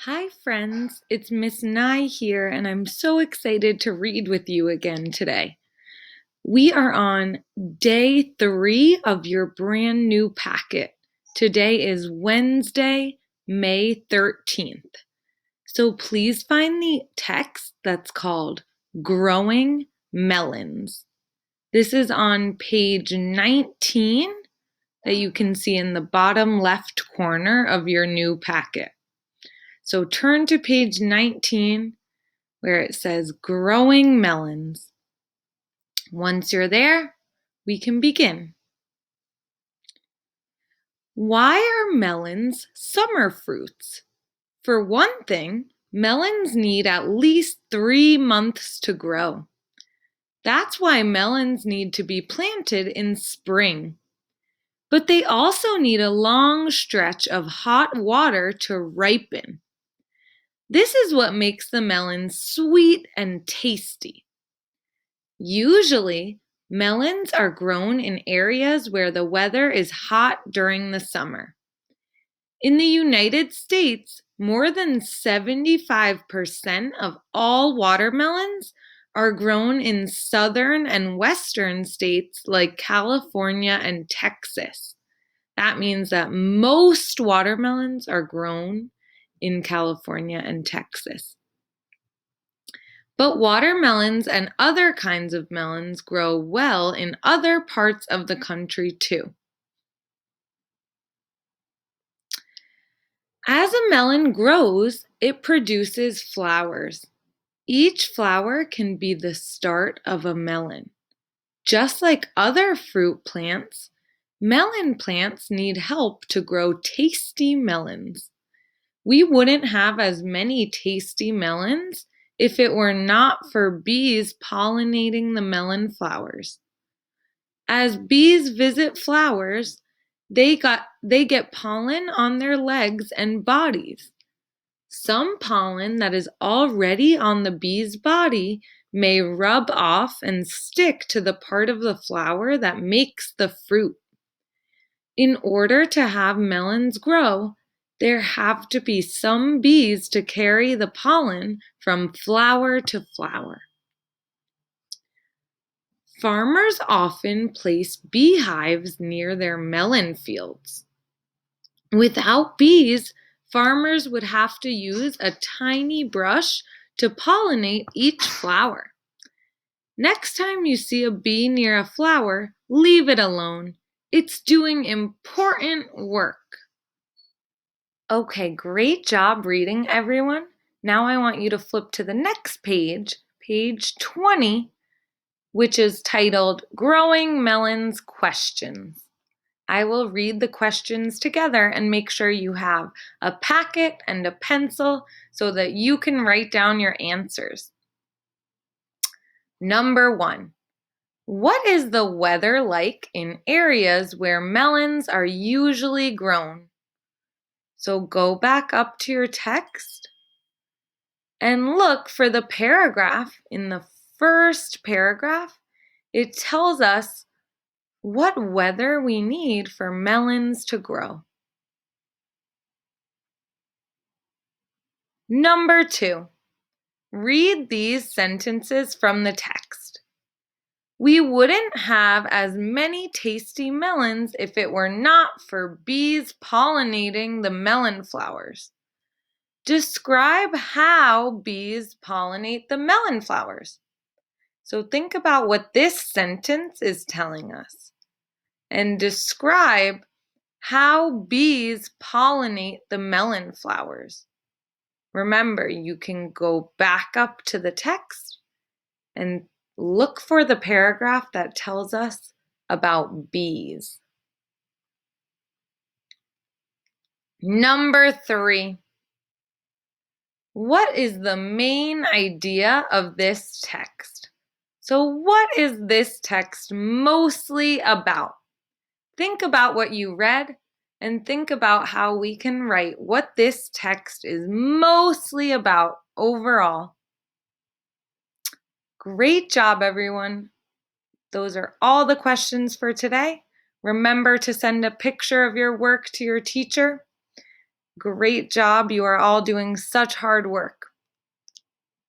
Hi, friends. It's Miss Nye here, and I'm so excited to read with you again today. We are on day 3 of your brand new packet. Today is Wednesday, May 13th. So please find the text that's called Growing Melons. This is on page 19 that you can see in the bottom left corner of your new packet. So turn to page 19 where it says Growing Melons. Once you're there, we can begin. Why are melons summer fruits? For one thing, melons need at least 3 months to grow. That's why melons need to be planted in spring. But they also need a long stretch of hot water to ripen. This is what makes the melons sweet and tasty. Usually, melons are grown in areas where the weather is hot during the summer. In the United States, more than 75% of all watermelons are grown in southern and western states like California and Texas. That means that most watermelons are grown in California and Texas. But watermelons and other kinds of melons grow well in other parts of the country too. As a melon grows, it produces flowers. Each flower can be the start of a melon. Just like other fruit plants, melon plants need help to grow tasty melons. We wouldn't have as many tasty melons if it were not for bees pollinating the melon flowers. As bees visit flowers, they get pollen on their legs and bodies. Some pollen that is already on the bee's body may rub off and stick to the part of the flower that makes the fruit. In order to have melons grow, there have to be some bees to carry the pollen from flower to flower. Farmers often place beehives near their melon fields. Without bees, farmers would have to use a tiny brush to pollinate each flower. Next time you see a bee near a flower, leave it alone. It's doing important work. Okay, great job reading, everyone. Now I want you to flip to the next page, page 20, which is titled Growing Melons Questions. I will read the questions together and make sure you have a packet and a pencil so that you can write down your answers. Number 1. What is the weather like in areas where melons are usually grown? So go back up to your text and look for the paragraph. In the first paragraph, it tells us what weather we need for melons to grow. Number 2, read these sentences from the text. We wouldn't have as many tasty melons if it were not for bees pollinating the melon flowers. Describe how bees pollinate the melon flowers. So think about what this sentence is telling us and describe how bees pollinate the melon flowers. Remember, you can go back up to the text and look for the paragraph that tells us about bees. Number 3. What is the main idea of this text? So what is this text mostly about? Think about what you read and think about how we can write what this text is mostly about overall. Great job, everyone. Those are all the questions for today. Remember to send a picture of your work to your teacher. Great job. You are all doing such hard work.